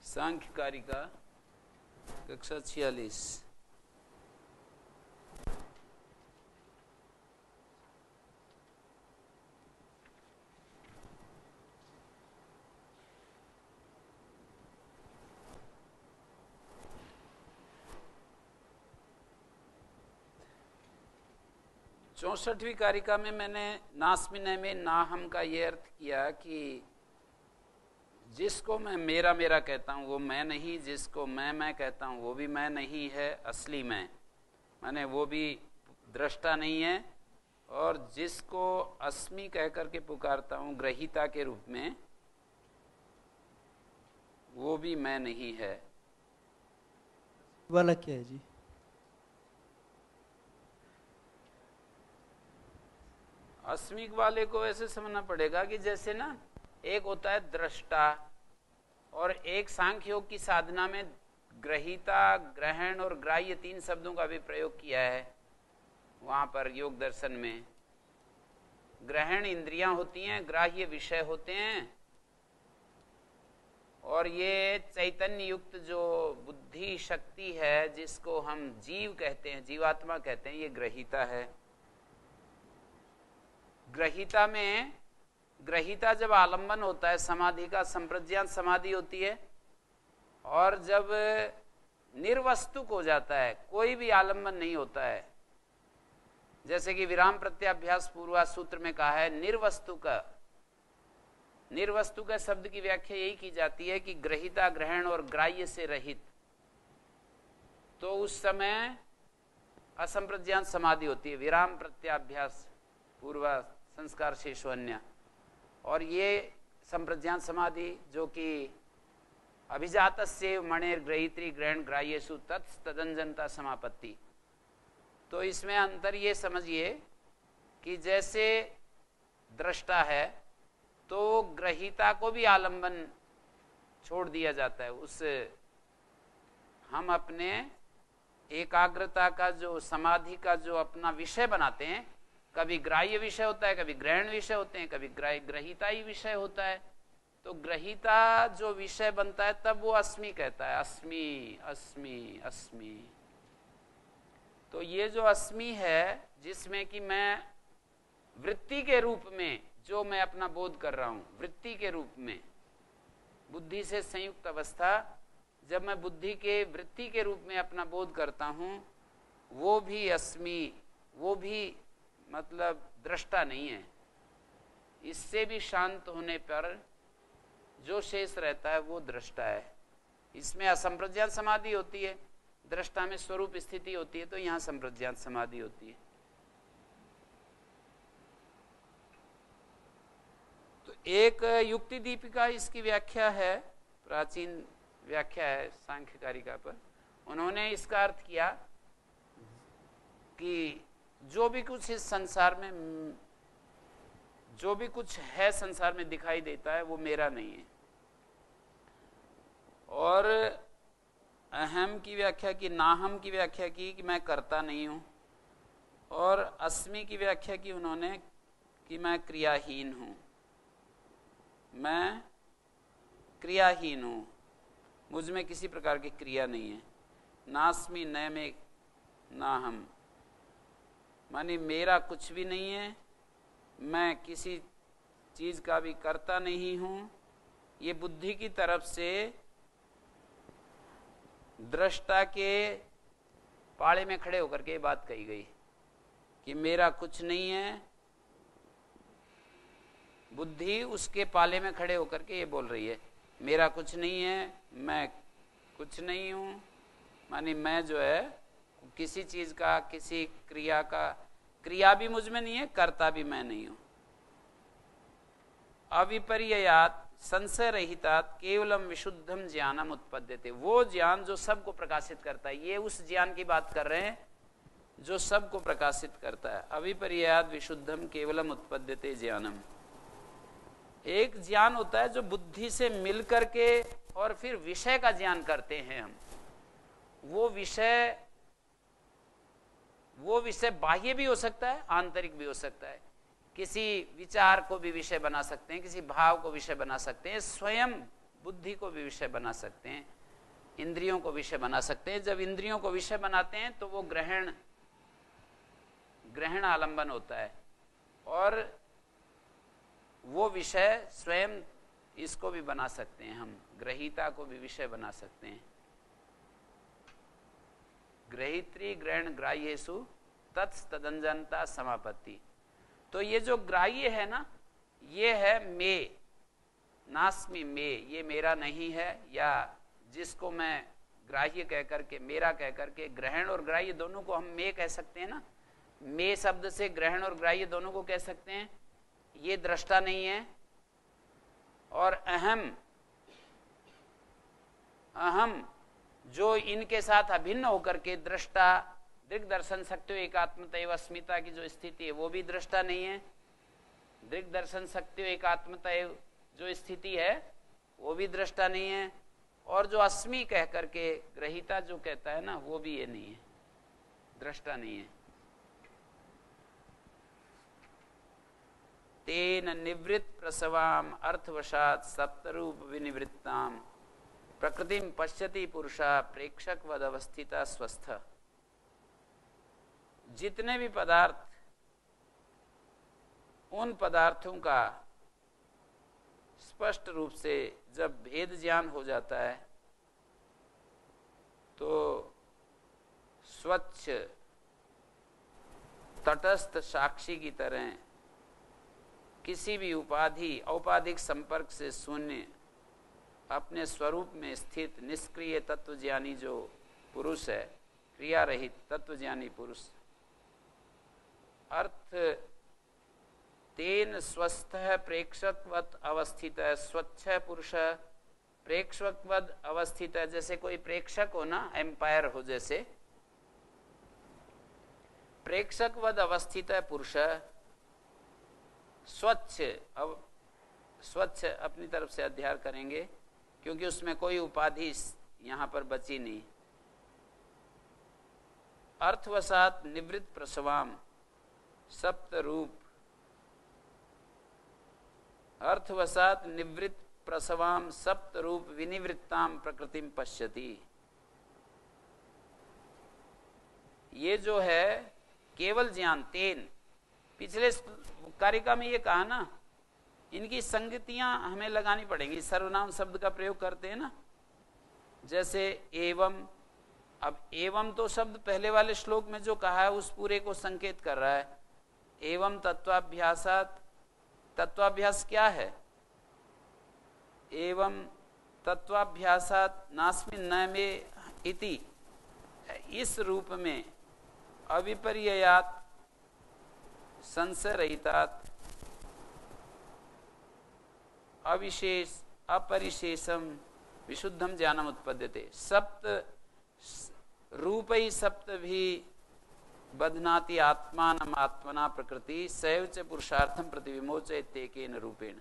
सांख्य कारिका कक्षा 46। चौसठवीं कारिका में मैंने नास्मिनय में नाहम का ये अर्थ किया कि जिसको मैं मेरा मेरा कहता हूँ वो मैं नहीं, जिसको मैं कहता हूँ वो भी मैं नहीं है असली मैं, माने वो भी दृष्टा नहीं है, और जिसको अस्मि कह करके पुकारता हूँ ग्रहीता के रूप में वो भी मैं नहीं है। वाला क्या है जी? अस्मिक वाले को ऐसे समझना पड़ेगा कि जैसे ना एक होता है दृष्टा, और एक सांख्य योग की साधना में ग्रहीता, ग्रहण और ग्राह्य तीन शब्दों का भी प्रयोग किया है। वहां पर योग दर्शन में ग्रहण इंद्रियां होती हैं, ग्राह्य विषय होते हैं, और ये चैतन्य युक्त जो बुद्धि शक्ति है जिसको हम जीव कहते हैं, जीवात्मा कहते हैं, ये ग्रहीता है। ग्रहीता में ग्रहीता जब आलंबन होता है समाधि का, संप्रज्ञात समाधि होती है, और जब निर्वस्तुक हो जाता है, कोई भी आलंबन नहीं होता है, जैसे कि विराम प्रत्याभ्यास पूर्वा सूत्र में कहा है निर्वस्तुक। निर्वस्तुक शब्द की व्याख्या यही की जाती है कि ग्रहीता ग्रहण और ग्राह्य से रहित, तो उस समय असंप्रज्ञात समाधि होती है, विराम प्रत्याभ्यास पूर्वा संस्कार शेषवन्य। और ये संप्रज्ञात समाधि जो कि अभिजातस्य मणेर ग्रहीत्री ग्रहण ग्राह्यसु तत्तदंजनता समापत्ति, तो इसमें अंतर ये समझिए कि जैसे दृष्टा है तो ग्रहीता को भी आलंबन छोड़ दिया जाता है। उस हम अपने एकाग्रता का जो समाधि का जो अपना विषय बनाते हैं, कभी ग्राह्य विषय होता है, कभी ग्रहण विषय होते हैं, कभी ग्रहीता ही विषय होता है। तो ग्रहीता जो विषय बनता है तब वो अस्मि कहता है, अस्मि अस्मि अस्मि। तो ये जो अस्मि है जिसमें कि मैं वृत्ति के रूप में जो मैं अपना बोध कर रहा हूं, वृत्ति के रूप में बुद्धि से संयुक्त अवस्था, जब मैं बुद्धि के वृत्ति के रूप में अपना बोध करता हूं, वो भी अस्मि, वो भी मतलब दृष्टा नहीं है। इससे भी शांत होने पर जो शेष रहता है वो दृष्टा है। इसमें असंप्रज्ञात समाधि होती है, दृष्टा में स्वरूप स्थिति होती है, तो यहां संप्रज्ञात समाधि होती है। तो एक युक्ति दीपिका इसकी व्याख्या है, प्राचीन व्याख्या है सांख्य कारिका पर। उन्होंने इसका अर्थ किया कि जो भी कुछ इस संसार में, जो भी कुछ है संसार में दिखाई देता है वो मेरा नहीं है। और अहम की व्याख्या की, नाहम की व्याख्या की कि मैं करता नहीं हूं, और अस्मि की व्याख्या की उन्होंने कि मैं क्रियाहीन हूं, मैं क्रियाहीन हूं, मुझ में किसी प्रकार की क्रिया नहीं है। नास्मि नय में नाहम, मानी मेरा कुछ भी नहीं है, मैं किसी चीज का भी करता नहीं हूं। ये बुद्धि की तरफ से दृष्टा के पाले में खड़े होकर के बात कही गई कि मेरा कुछ नहीं है। बुद्धि उसके पाले में खड़े होकर के ये बोल रही है मेरा कुछ नहीं है, मैं कुछ नहीं हूं, मानी मैं जो है किसी चीज का, किसी क्रिया का, क्रिया भी मुझ में नहीं है, करता भी मैं नहीं हूं। अविपर्ययात संशय रहितात केवलम विशुद्धम ज्ञानम उत्पद्यते, वो ज्ञान जो सबको प्रकाशित करता है। ये उस ज्ञान की बात कर रहे हैं जो सबको प्रकाशित करता है। अविपर्ययात विशुद्धम केवलम उत्पद्यते ज्ञानम। एक ज्ञान होता है जो बुद्धि से मिल करके और फिर विषय का ज्ञान करते हैं हम। वो विषय बाह्य भी हो सकता है, आंतरिक भी हो सकता है। किसी विचार को भी विषय बना सकते हैं, किसी भाव को विषय बना सकते हैं, स्वयं बुद्धि को भी विषय बना सकते हैं, इंद्रियों को विषय बना सकते हैं। जब इंद्रियों को विषय बनाते हैं तो वो ग्रहण आलंबन होता है, और वो विषय स्वयं इसको भी बना सकते हैं, हम ग्रहीता को भी विषय बना सकते हैं। ग्रहित्री ग्रहण ग्राह्येषु तत्स्तदंजनता समापत्ति। तो ये जो ग्राह्य है ना, ये है मैं, नास्मि मैं, ये मेरा नहीं है, या जिसको मैं ग्राह्य कह करके, मेरा कह करके, ग्रहण और ग्राह्य दोनों को हम मैं कह सकते हैं ना। मैं शब्द से ग्रहण और ग्राह्य दोनों को कह सकते हैं। ये दृष्टा नहीं है, और अहम जो इनके साथ अभिन्न होकर के दृष्टा दृग्दर्शन शक्ति एकात्मतैव अस्मिता की जो स्थिति है वो भी दृष्टा नहीं है। दृग्दर्शन शक्ति एकात्मतैव जो स्थिति है वो भी दृष्टा नहीं है, और जो अस्मि कह करके ग्रहीता जो कहता है ना, वो भी ये नहीं है, दृष्टा नहीं है। तेन निवृत्त प्रसवाम अर्थवशात सप्तरूप विनिवृत्ताम प्रकृतिम पश्यति पुरुषा प्रेक्षक वद अवस्थिता स्वस्थ। जितने भी पदार्थ, उन पदार्थों का स्पष्ट रूप से जब भेद ज्ञान हो जाता है तो स्वच्छ तटस्थ साक्षी की तरह किसी भी उपाधि औपाधिक संपर्क से शून्य अपने स्वरूप में स्थित निष्क्रिय तत्वज्ञानी जो पुरुष है, क्रिया रहित तत्वज्ञानी पुरुष, अर्थ तेन स्वस्थ प्रेक्षकवत अवस्थित है। स्वच्छ पुरुष प्रेक्षकवत अवस्थित है, जैसे कोई प्रेक्षक हो ना, एम्पायर हो, जैसे प्रेक्षकवत अवस्थित है पुरुष स्वच्छ। अब स्वच्छ अपनी तरफ से अध्ययन करेंगे क्योंकि उसमें कोई उपाधि यहां पर बची नहीं। अर्थवसात निवृत्त प्रसवाम सप्त रूप, अर्थवसात निवृत्त प्रसवाम सप्त रूप विनिवृत्ताम प्रकृतिम पश्यति। ये जो है केवल ज्ञान, तेन पिछले कारिका में ये कहा ना, इनकी संगतियां हमें लगानी पड़ेंगी। सर्वनाम शब्द का प्रयोग करते हैं ना, जैसे एवं। अब एवं तो शब्द पहले वाले श्लोक में जो कहा है उस पूरे को संकेत कर रहा है। एवं तत्वाभ्यासात, तत्वाभ्यास क्या है? एवं तत्वाभ्यासात नास्मिन् न मे इति, इस रूप में अविपर्ययात संशय रहितात अविशेष अपरिशेषम विशुद्धम ज्ञानम उत्पद्यते। सप्त रूप ही सप्त भी बध्नाति आत्मानम आत्मना प्रकृति सैव च पुरुषार्थम प्रतिविमोचयेत् एकेन रूपेण,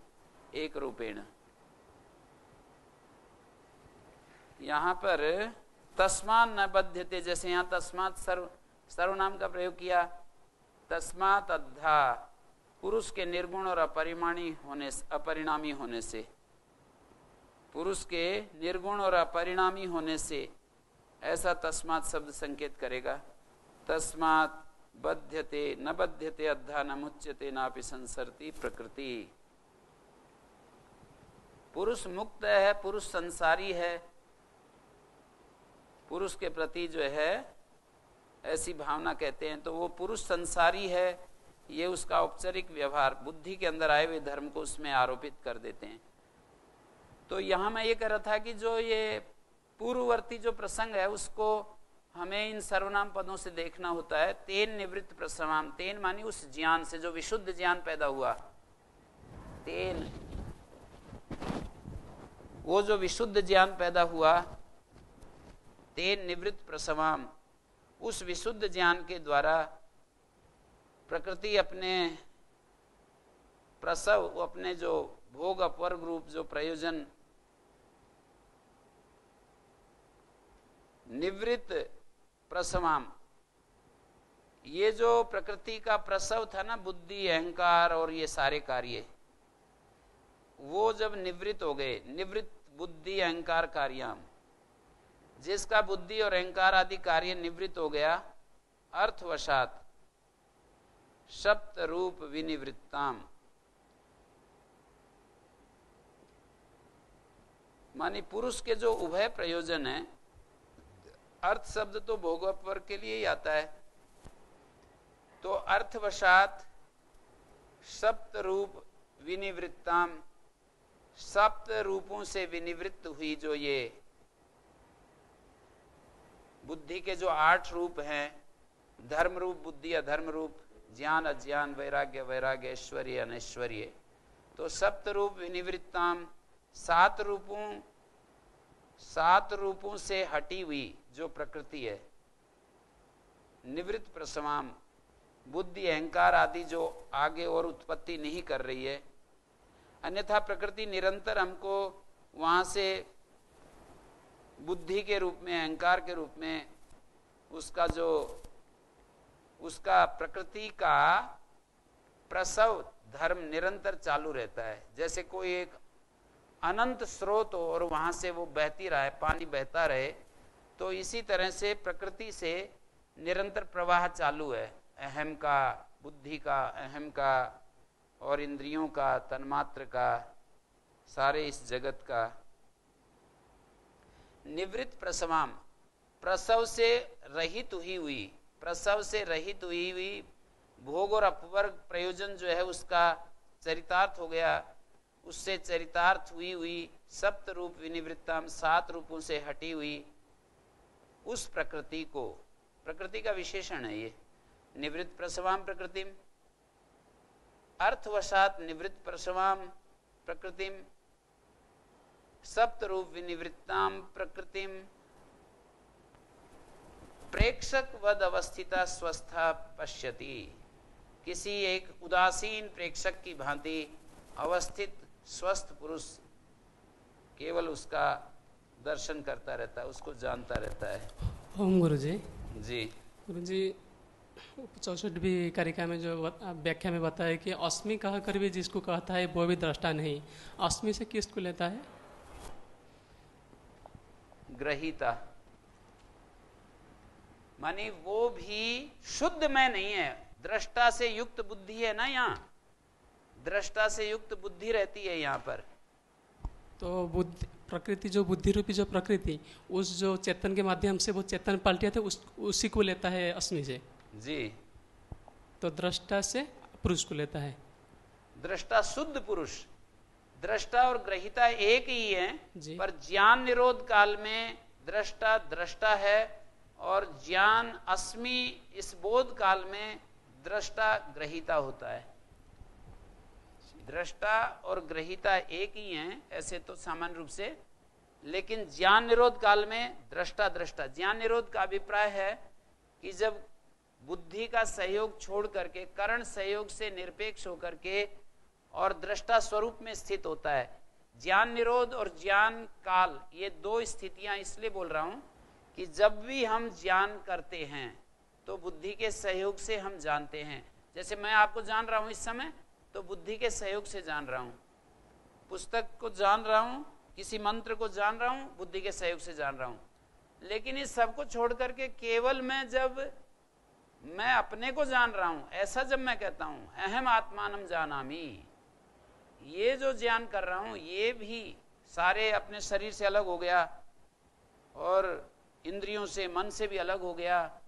एक रूपेण। यहाँ पर तस्मात् न बध्यते, जैसे यहाँ तस्मात् सर्वनाम का प्रयोग किया। तस्मात् अद्धा, पुरुष के निर्गुण और अपरिणामी होने से, पुरुष के निर्गुण और अपरिणामी होने से ऐसा तस्मात् शब्द संकेत करेगा। तस्मात् बध्यते न बध्यते अद्धा न मुच्यते नापि संसरति प्रकृति। पुरुष मुक्त है, पुरुष संसारी है, पुरुष के प्रति जो है ऐसी भावना कहते हैं, तो वो पुरुष संसारी है, ये उसका औपचारिक व्यवहार बुद्धि के अंदर आए हुए धर्म को उसमें आरोपित कर देते हैं। तो यहाँ मैं ये कह रहा था कि जो ये पूर्ववर्ती जो प्रसंग है उसको हमें इन सर्वनाम पदों से देखना होता है। तेन निवृत्त प्रसवाम, तेन मानी उस ज्ञान से जो विशुद्ध ज्ञान पैदा हुआ, तेन वो जो विशुद्ध ज्ञान पैदा हुआ, तेन निवृत्त प्रसवाम, उस विशुद्ध ज्ञान के द्वारा प्रकृति अपने प्रसव, अपने जो भोग अपवर्ग रूप जो प्रयोजन निवृत्त प्रसवाम, ये जो प्रकृति का प्रसव था ना, बुद्धि अहंकार और ये सारे कार्य, वो जब निवृत्त हो गए, निवृत्त बुद्धि अहंकार कार्याम, जिसका बुद्धि और अहंकार आदि कार्य निवृत्त हो गया, अर्थवशात सप्त रूप विनिवृत्ताम, मानी पुरुष के जो उभय प्रयोजन है, अर्थ शब्द तो भोगोपवर्ग के लिए ही आता है, तो अर्थवशात सप्त रूप विनिवृत्ताम, सप्त रूपों से विनिवृत्त हुई जो ये बुद्धि के जो 8 रूप हैं, धर्म रूप बुद्धि, अधर्म रूप ज्ञान अज्ञान, वैराग्य वैराग्य, ऐश्वर्य अनैश्वर्य, तो सप्त रूप विनिवृत्ताम, 7 रूपों से हटी हुई जो प्रकृति है, निवृत्त प्रसवाम, बुद्धि अहंकार आदि जो आगे और उत्पत्ति नहीं कर रही है, अन्यथा प्रकृति निरंतर हमको वहां से बुद्धि के रूप में, अहंकार के रूप में उसका प्रकृति का प्रसव धर्म निरंतर चालू रहता है। जैसे कोई एक अनंत स्रोत हो और वहां से वो बहती रहे, पानी बहता रहे, तो इसी तरह से प्रकृति से निरंतर प्रवाह चालू है, अहम का, बुद्धि का, अहम का और इंद्रियों का, तन्मात्र का, सारे इस जगत का। निवृत्त प्रसवाम, प्रसव से रहित हुई भोग और अपवर्ग प्रयोजन जो है उसका चरितार्थ हो गया, उससे चरितार्थ हुई सप्त रूप विनिवृत्ताम, 7 रूपों से हटी हुई उस प्रकृति को, प्रकृति का विशेषण है ये, निवृत्त प्रसवाम प्रकृतिम, अर्थवशात निवृत्त प्रसवाम प्रकृतिम, सप्त रूप विनिवृत्ताम प्रकृतिम, प्रेक्षक वद अवस्थिता स्वस्था पश्यति, किसी एक उदासीन प्रेक्षक की भांति अवस्थित स्वस्थ पुरुष केवल उसका दर्शन करता रहता है, उसको जानता रहता है। ओम गुरुजी। जी गुरुजी, 64वीं कारिका में जो व्याख्या में बताया कि अस्मि कह कर भी जिसको कहता है वो भी दृष्टा नहीं, अस्मि से किसको लेता है? ग्रहीता, मानी वो भी शुद्ध में नहीं है, दृष्टा से युक्त बुद्धि है ना, यहाँ दृष्टा से युक्त बुद्धि रहती है यहाँ पर। तो बुद्धि प्रकृति, जो बुद्धि रूपी जो प्रकृति, उस जो चेतन के माध्यम से वो चेतन पलटिया थे, उसी को लेता है अस्मि से। जी, तो दृष्टा से पुरुष को लेता है। दृष्टा शुद्ध पुरुष, दृष्टा और ग्रहीता एक ही है, पर ज्ञान निरोध काल में दृष्टा दृष्टा है और ज्ञान अस्मि इस बोध काल में दृष्टा ग्रहीता होता है। दृष्टा और ग्रहीता एक ही हैं ऐसे तो सामान्य रूप से, लेकिन ज्ञान निरोध काल में दृष्टा दृष्टा, ज्ञान निरोध का अभिप्राय है कि जब बुद्धि का सहयोग छोड़ करके करण सहयोग से निरपेक्ष होकर के और दृष्टा स्वरूप में स्थित होता है। ज्ञान निरोध और ज्ञान काल, ये 2 स्थितियां इसलिए बोल रहा हूं कि जब भी हम ज्ञान करते हैं तो बुद्धि के सहयोग से हम जानते हैं। जैसे मैं आपको जान रहा हूं इस समय, तो बुद्धि के सहयोग से जान रहा हूं, पुस्तक को जान रहा हूं, किसी मंत्र को जान रहा हूं, बुद्धि के सहयोग से जान रहा हूं। लेकिन इस सब को छोड़ करके केवल मैं अपने को जान रहा हूं, ऐसा जब मैं कहता हूं अहम आत्मानम जानामि, ये जो ज्ञान कर रहा हूं ये भी सारे अपने शरीर से अलग हो गया और इंद्रियों से, मन से भी अलग हो गया,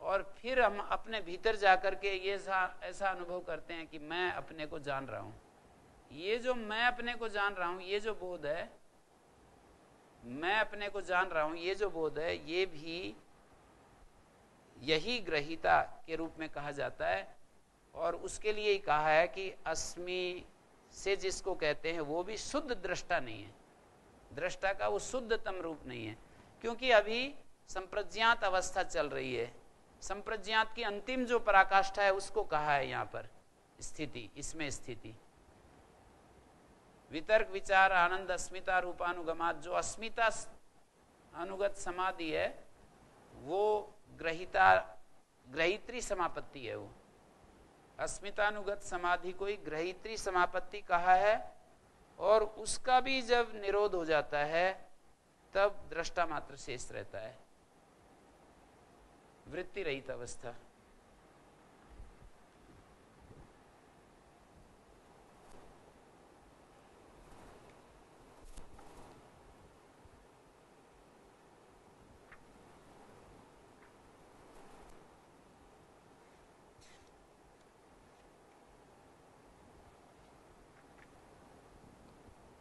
और फिर हम अपने भीतर जाकर के ये ऐसा अनुभव करते हैं कि मैं अपने को जान रहा हूं। ये जो मैं अपने को जान रहा हूं, ये जो बोध है, मैं अपने को जान रहा हूं, ये जो बोध है, ये भी यही ग्रहीता के रूप में कहा जाता है। और उसके लिए ही कहा है कि अस्मि से जिसको कहते हैं वो भी शुद्ध दृष्टा नहीं है, दृष्टा का वो शुद्धतम रूप नहीं है, क्योंकि अभी संप्रज्ञात अवस्था चल रही है। संप्रज्ञात की अंतिम जो पराकाष्ठा है उसको कहा है यहाँ पर स्थिति, इसमें स्थिति वितर्क विचार आनंद अस्मिता रूपानुगमात, जो अस्मिता अनुगत समाधि है वो ग्रहित्री समापत्ति है। वो अस्मितानुगत समाधि को ही ग्रहित्री समापत्ति कहा है। और उसका भी जब निरोध हो जाता है तब दृष्टा मात्र शेष रहता है, वृत्ति रहित अवस्था।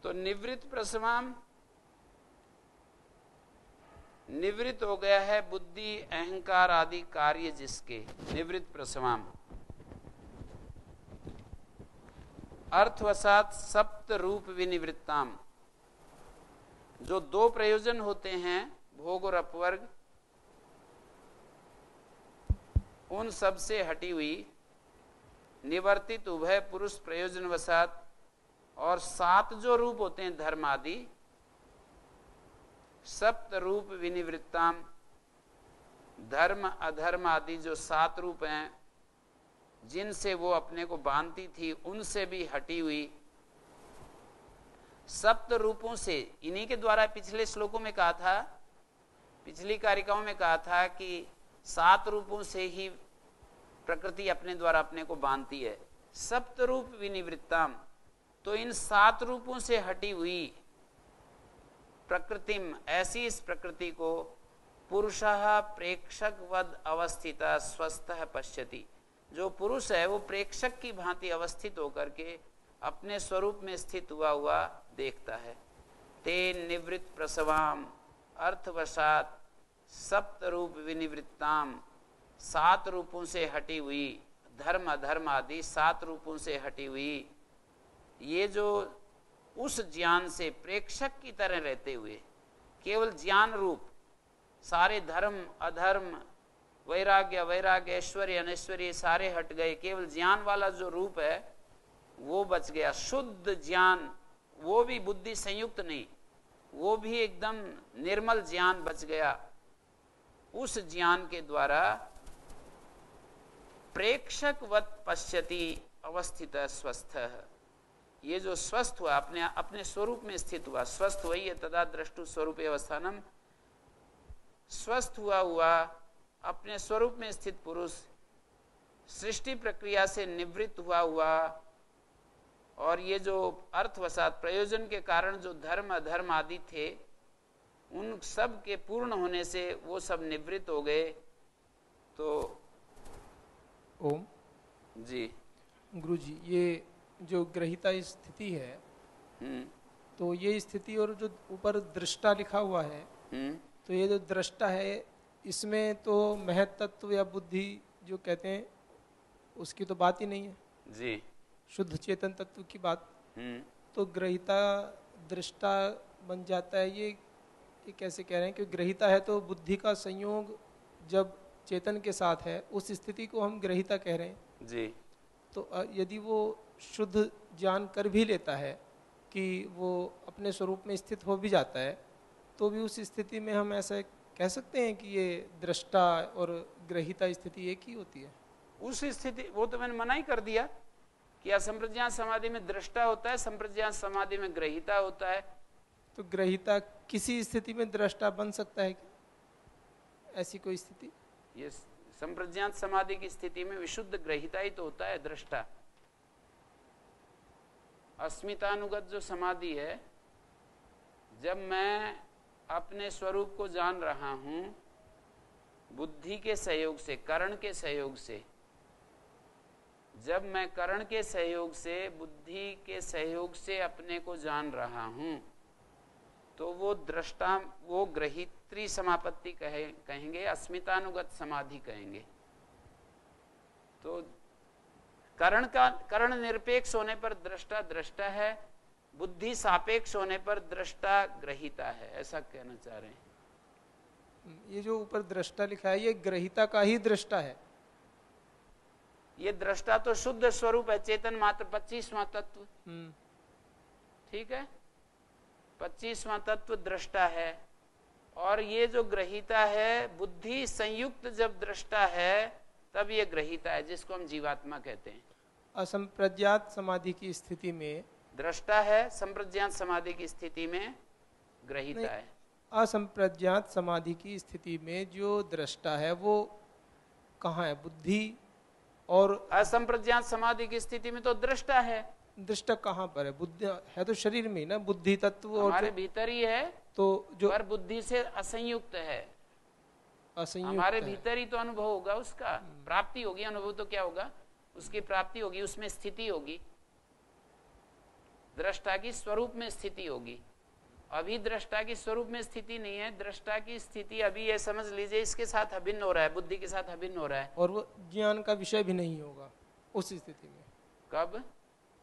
तो निवृत्त प्रसवाम, निवृत्त हो गया है बुद्धि अहंकार आदि कार्य जिसके, निवृत्त प्रसवाम। अर्थवसात सप्त रूप विनिवृत्ताम, जो दो प्रयोजन होते हैं भोग और अपवर्ग, उन सब से हटी हुई निवर्तित उभय पुरुष प्रयोजन वसात, और 7 जो रूप होते हैं धर्म आदि, सप्त रूप विनिवृत्ताम, धर्म अधर्म आदि जो 7 रूप हैं जिनसे वो अपने को बांधती थी, उनसे भी हटी हुई। सप्त रूपों से, इन्हीं के द्वारा पिछले श्लोकों में कहा था, पिछली कारिकाओं में कहा था कि 7 रूपों से ही प्रकृति अपने द्वारा अपने को बांधती है। सप्त रूप विनिवृत्ताम, तो इन 7 रूपों से हटी हुई प्रकृतिम, ऐसी इस प्रकृति को पुरुषः प्रेक्षकवद अवस्थिता स्वस्थः पश्यति, जो पुरुष है वो प्रेक्षक की भांति अवस्थित होकर के अपने स्वरूप में स्थित हुआ देखता है। ते निवृत्त प्रसवाम अर्थवशात सप्त रूप विनिवृत्ताम, 7 रूपों से हटी हुई, धर्म अधर्म आदि 7 रूपों से हटी हुई, ये जो उस ज्ञान से प्रेक्षक की तरह रहते हुए केवल ज्ञान रूप सारे धर्म अधर्म वैराग्य वैराग्य ऐश्वर्य अनैश्वर्य सारे हट गए, केवल ज्ञान वाला जो रूप है वो बच गया। शुद्ध ज्ञान, वो भी बुद्धि संयुक्त नहीं, वो भी एकदम निर्मल ज्ञान बच गया। उस ज्ञान के द्वारा प्रेक्षकवत पश्यति अवस्थित स्वस्थ, ये जो स्वस्थ हुआ अपने स्वरूप में स्थित हुआ, स्वस्थ वही है तदा दृष्टु स्वरूप अवस्थानम, स्वस्थ हुआ अपने स्वरूप में स्थित पुरुष सृष्टि प्रक्रिया से निवृत्त हुआ, और ये जो अर्थवसात प्रयोजन के कारण जो धर्म अधर्म आदि थे उन सब के पूर्ण होने से वो सब निवृत्त हो गए। तो ओम जी गुरु जी, ये जो ग्रहिता स्थिति है, तो ये स्थिति और जो ऊपर दृष्टा लिखा हुआ है, तो ये जो दृष्टा है इसमें तो महत तत्व या बुद्धि जो कहते हैं उसकी तो बात ही नहीं है जी, शुद्ध चेतन तत्व की बात। तो ग्रहिता दृष्टा बन जाता है, ये कैसे कह रहे हैं? कि ग्रहिता है तो बुद्धि का संयोग जब चेतन के साथ है उस स्थिति को हम ग्रहिता कह रहे हैं जी। तो यदि वो शुद्ध ज्ञान कर भी लेता है कि वो अपने स्वरूप में स्थित हो भी जाता है, तो भी उस स्थिति में हम ऐसा कह सकते हैं कि ये दृष्टा और ग्रहिता स्थिति एक ही होती है। उस स्थिति, वो तो मैंने मना ही कर दिया कि असंप्रज्ञात समाधि में दृष्टा होता है, संप्रज्ञात समाधि में ग्रहिता होता है। तो ग्रहिता किसी स्थिति में दृष्टा बन सकता है क्या? ऐसी कोई स्थिति? ये संप्रज्ञात समाधि की स्थिति में विशुद्ध ग्रहिता ही तो होता है दृष्टा। अस्मितानुगत जो समाधि है, जब मैं अपने स्वरूप को जान रहा हूं बुद्धि के सहयोग से, करण के सहयोग से, जब मैं करण के सहयोग से बुद्धि के सहयोग से अपने को जान रहा हूं, तो वो दृष्टा, वो ग्रहित्री समापत्ति कहेंगे, अस्मितानुगत समाधि कहेंगे। तो करण निरपेक्ष होने पर दृष्टा दृष्टा है, बुद्धि सापेक्ष होने पर दृष्टा ग्रहिता है, ऐसा कहना चाह रहे हैं। ये जो ऊपर दृष्टा लिखा है ये ग्रहिता का ही दृष्टा है। ये दृष्टा तो शुद्ध स्वरूप है, चेतन मात्र 25वां तत्व, ठीक है, 25वां तत्व दृष्टा है। और ये जो ग्रहिता है, बुद्धि संयुक्त जब दृष्टा है तब ये ग्रहिता है, जिसको हम जीवात्मा कहते हैं। असंप्रज्ञात समाधि की स्थिति में दृष्टा है, संप्रज्ञात समाधि की स्थिति में ग्रहीता है। असंप्रज्ञात समाधि की स्थिति में जो दृष्टा है वो कहाँ है? बुद्धि और असंप्रज्ञात समाधि की स्थिति में तो दृष्टा है। दृष्टा कहाँ पर है? बुद्धि है तो शरीर में ही ना, बुद्धि तत्व और हमारे भीतर ही है, तो जो पर बुद्धि से असंयुक्त है। असंयुक्त हमारे है। भीतर ही तो अनुभव होगा, उसका प्राप्ति होगी। अनुभव तो क्या होगा? उसकी प्राप्ति होगी, उसमें स्थिति होगी, दृष्टा की स्वरूप में स्थिति होगी। अभी दृष्टा की स्वरूप में स्थिति नहीं है। दृष्टा की स्थिति अभी ये समझ लीजिए इसके साथ अभिन्न हो रहा है, बुद्धि के साथ अभिन्न हो रहा है। और वो ज्ञान का विषय भी नहीं होगा उस स्थिति में। कब?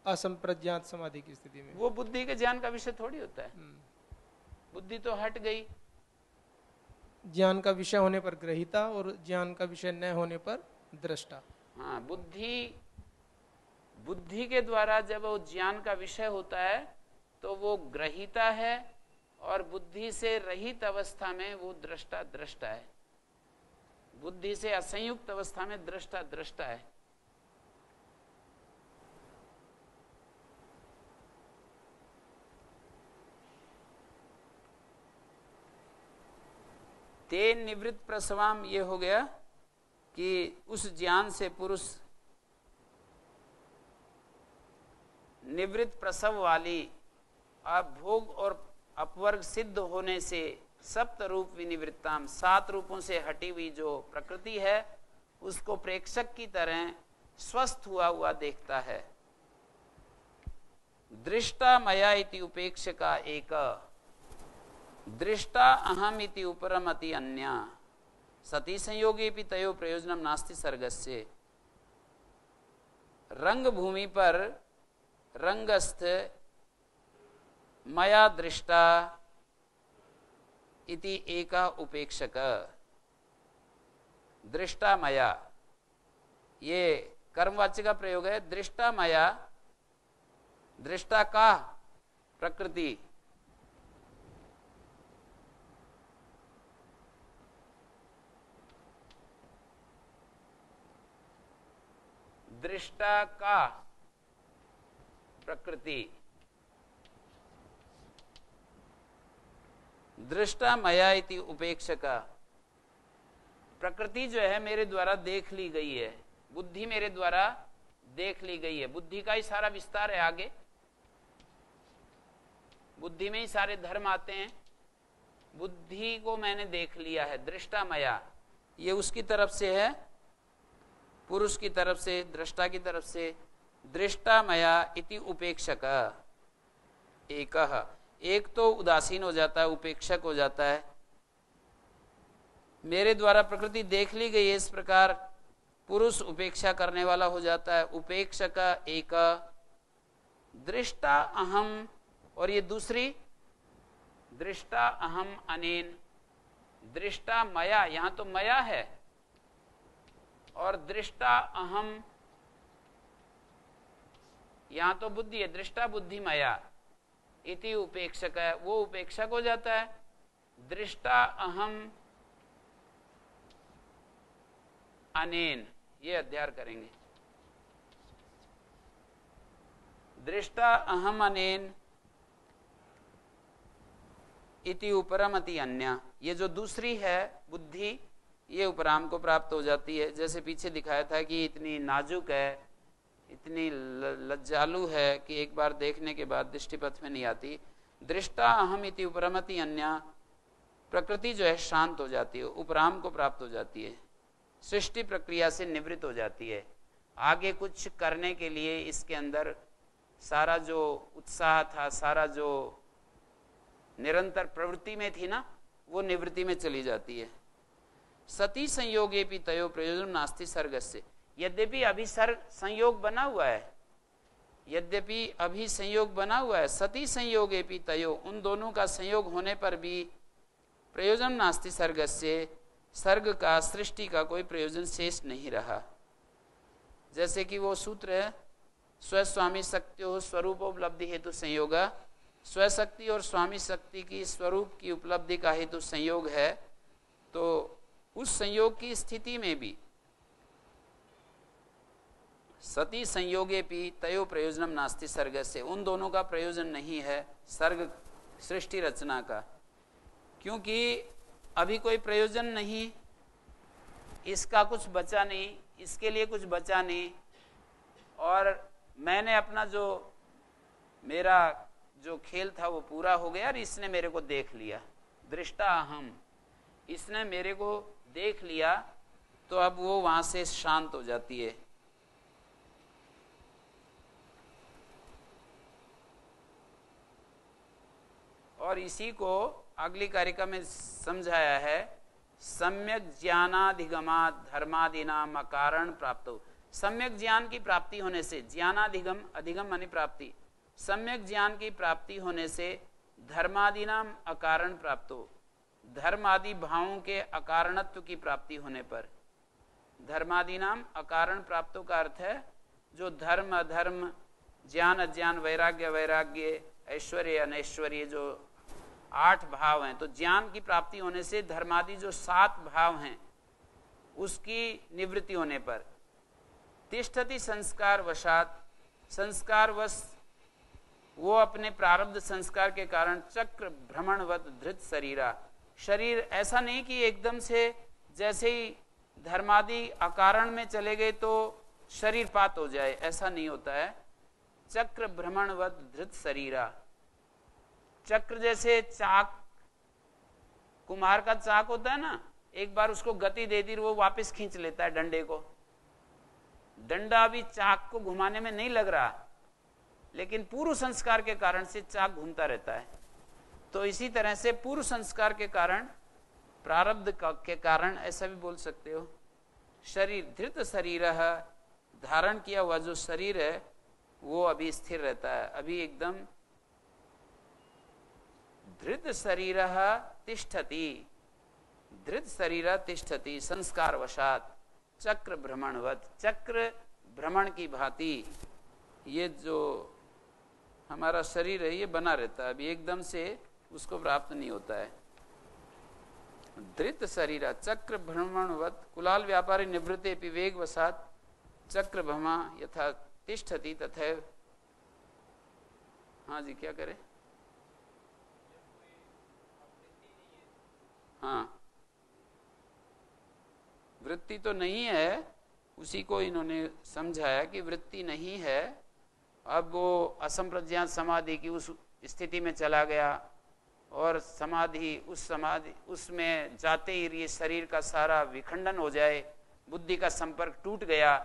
असंप्रज्ञात समाधि की स्थिति में। वो बुद्धि के ज्ञान का विषय थोड़ी होता है। बुद्धि तो हट गई। ज्ञान का विषय होने पर ग्रहीता और ज्ञान का विषय न होने पर दृष्टा। हाँ, बुद्धि के द्वारा जब वो ज्ञान का विषय होता है तो वो ग्रहीता है, और बुद्धि से रहित अवस्था में वो दृष्टा दृष्टा है। बुद्धि से असंयुक्त अवस्था में दृष्टा दृष्टा है। ते निवृत्त प्रसवाम, ये हो गया कि उस ज्ञान से पुरुष निवृत्त प्रसव वाली भोग और अपवर्ग सिद्ध होने से सप्त रूप विनिवृत्ताम, 7 रूपों से हटी हुई जो प्रकृति है उसको प्रेक्षक की तरह स्वस्थ हुआ देखता है। दृष्टा मया इति उपेक्षका एक, दृष्टा अहम इति उपरमति अन्या, सती संयोगे भी तयो प्रयोजनम नास्ति सर्गस्य। रंग भूमि पर रंगस्थ मया दृष्टा इति एका उपेक्षक, दृष्टा मया, ये कर्मवाच्य का प्रयोग है। दृष्टा मया, दृष्टा का प्रकृति, दृष्टा का प्रकृति, दृष्टा मया इति उपेक्षका। प्रकृति जो है मेरे द्वारा देख ली गई है, बुद्धि मेरे द्वारा देख ली गई है। बुद्धि का ही सारा विस्तार है आगे, बुद्धि में ही सारे धर्म आते हैं। बुद्धि को मैंने देख लिया है, दृष्टा मया, ये उसकी तरफ से है, पुरुष की तरफ से, दृष्टा की तरफ से। दृष्टा मया इति उपेक्षक एकः, एक तो उदासीन हो जाता है, उपेक्षक हो जाता है। मेरे द्वारा प्रकृति देख ली गई है, इस प्रकार पुरुष उपेक्षा करने वाला हो जाता है। उपेक्षक एक, दृष्टा अहम, और ये दूसरी दृष्टा अहम अनेन, दृष्टा मया, यहां तो मया है, और दृष्टा अहम यहां तो बुद्धि है, दृष्टा बुद्धि मया इति उपेक्षक है, वो उपेक्षक हो जाता है। दृष्टा अहम अनेन, ये अध्ययन करेंगे। दृष्टा अहम अनेन इति उपरमति अन्य, ये जो दूसरी है बुद्धि, ये उपराम को प्राप्त हो जाती है। जैसे पीछे दिखाया था कि इतनी नाजुक है, इतनी लज्जालु है कि एक बार देखने के बाद दृष्टिपथ में नहीं आती। दृष्टा अहम इति उपरमति अन्य, प्रकृति जो है शांत हो जाती है, उपराम को प्राप्त हो जाती है, सृष्टि प्रक्रिया से निवृत्त हो जाती है। आगे कुछ करने के लिए इसके अंदर सारा जो उत्साह था, सारा जो निरंतर प्रवृत्ति में थी ना, वो निवृत्ति में चली जाती है। सती संयोगे भी तयो प्रयोजन नास्ति सर्गस्य, यद्यपि अभी संयोग बना हुआ है, यद्यपि अभी संयोग बना हुआ है, सती संयोगे भी तयो, उन दोनों का संयोग होने पर भी प्रयोजन नास्ति सर्गस्य, सर्ग का, सृष्टि का कोई प्रयोजन शेष नहीं रहा। जैसे कि वो सूत्र है, स्वस्वामी शक्त्यो स्वरूपोपलब्धि हेतु संयोगा, स्वशक्ति और स्वामी शक्ति की स्वरूप की उपलब्धि का हेतु संयोग है। तो उस संयोग की स्थिति में भी सती संयोगे भी तयो प्रयोजनम नास्ति सर्ग से, उन दोनों का प्रयोजन नहीं है सर्ग सृष्टि रचना का, क्योंकि अभी कोई प्रयोजन नहीं, इसका कुछ बचा नहीं, इसके लिए कुछ बचा नहीं, और मैंने अपना जो मेरा जो खेल था वो पूरा हो गया और इसने मेरे को देख लिया, दृष्टा अहम, इसने मेरे को देख लिया, तो अब वो वहां से शांत हो जाती है। और इसी को अगली कारिका में समझाया है, सम्यक ज्ञानाधिगमात् धर्मादीनाम अकारण प्राप्तो। सम्यक ज्ञान की प्राप्ति होने से, ज्ञानाधिगम, अधिगम मानी प्राप्ति, सम्यक ज्ञान की प्राप्ति होने से धर्मादीनाम अकारण प्राप्तो, धर्म आदि भावों के अकारणत्व की प्राप्ति होने पर, धर्मादीनाम अकारण प्राप्तो का अर्थ है जो धर्म अधर्म, ज्ञान अज्ञान, वैराग्य वैराग्य, ऐश्वर्य अनैश्वर्य, जो 8 भाव हैं, तो ज्ञान की प्राप्ति होने से धर्मादि जो 7 भाव हैं उसकी निवृत्ति होने पर, तिष्ठति संस्कार वशात, संस्कार वश वो अपने प्रारब्ध संस्कार के कारण चक्र भ्रमणवत धृत शरीरा, शरीर ऐसा नहीं कि एकदम से जैसे ही धर्मादि अकारण में चले गए तो शरीर पात हो जाए, ऐसा नहीं होता है। चक्र भ्रमणवत धृत शरीरा, चक्र जैसे चाक, कुम्हार का चाक होता है ना, एक बार उसको गति दे दी वो वापस खींच लेता है डंडे को, डंडा भी चाक को घुमाने में नहीं लग रहा, लेकिन पूर्व संस्कार के कारण से चाक घूमता रहता है। तो इसी तरह से पूर्व संस्कार के कारण, प्रारब्ध के कारण, ऐसा भी बोल सकते हो। शरीर धृत शरीर, धारण किया हुआ जो शरीर है वो अभी स्थिर रहता है, अभी एकदम धृत शरीर तिष्ठति, धृत शरीर तिष्ठति संस्कार वशात चक्र भ्रमणवत, चक्र भ्रमण की भांति ये जो हमारा शरीर है ये बना रहता है, अभी एकदम से उसको प्राप्त नहीं होता है। धृत शरीर चक्र भ्रमणवत कुलाल व्यापारी निवृत्ते विवेक वसात चक्र भ्रमा यथा तिष्ठति तथैव। हाँ जी, क्या करे? हाँ, वृत्ति तो नहीं है, उसी को इन्होंने समझाया कि वृत्ति नहीं है। अब वो असंप्रज्ञात समाधि की उस स्थिति में चला गया और समाधि उसमें जाते ही ये शरीर का सारा विखंडन हो जाए, बुद्धि का संपर्क टूट गया,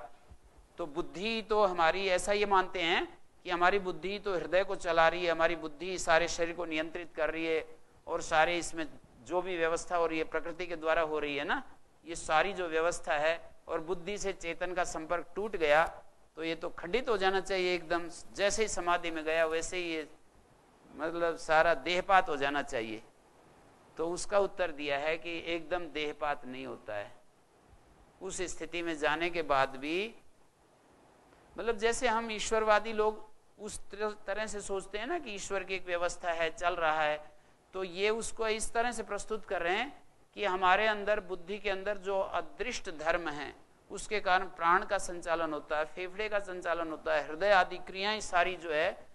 तो बुद्धि तो हमारी, ऐसा ये मानते हैं कि हमारी बुद्धि तो हृदय को चला रही है, हमारी बुद्धि सारे शरीर को नियंत्रित कर रही है, और सारे इसमें जो भी व्यवस्था हो रही है प्रकृति के द्वारा हो रही है ना, ये सारी जो व्यवस्था है, और बुद्धि से चेतन का संपर्क टूट गया तो ये तो खंडित हो जाना चाहिए एकदम, जैसे ही समाधि में गया वैसे ही ये मतलब सारा देहपात हो जाना चाहिए। तो उसका उत्तर दिया है कि एकदम देहपात नहीं होता है। उस स्थिति में जाने के बाद भी, मतलब जैसे हम ईश्वरवादी लोग उस तरह से सोचते हैं ना कि ईश्वर की एक व्यवस्था है, चल रहा है, तो ये उसको इस तरह से प्रस्तुत कर रहे हैं कि हमारे अंदर, बुद्धि के अंदर जो अदृष्ट धर्म है उसके कारण प्राण का संचालन होता है, फेफड़े का संचालन होता है, हृदय आदि क्रियाएं सारी जो है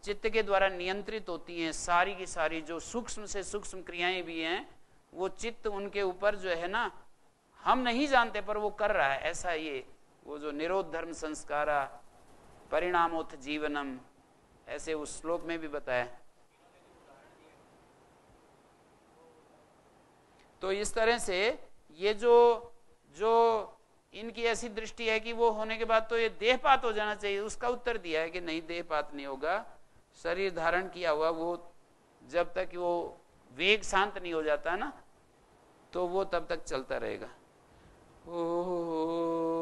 चित्त के द्वारा नियंत्रित होती हैं, सारी की सारी जो सूक्ष्म से सूक्ष्म क्रियाएं भी हैं वो चित्त उनके ऊपर जो है ना, हम नहीं जानते पर वो कर रहा है। ऐसा ये वो जो निरोध धर्म संस्कारा परिणामोथ जीवनम, ऐसे उस श्लोक में भी बताया। तो इस तरह से ये जो इनकी ऐसी दृष्टि है कि वो होने के बाद तो ये देहपात हो जाना चाहिए, उसका उत्तर दिया है कि नहीं, देहपात नहीं होगा। शरीर धारण किया हुआ वो जब तक वो वेग शांत नहीं हो जाता ना, तो वो तब तक चलता रहेगा। ओ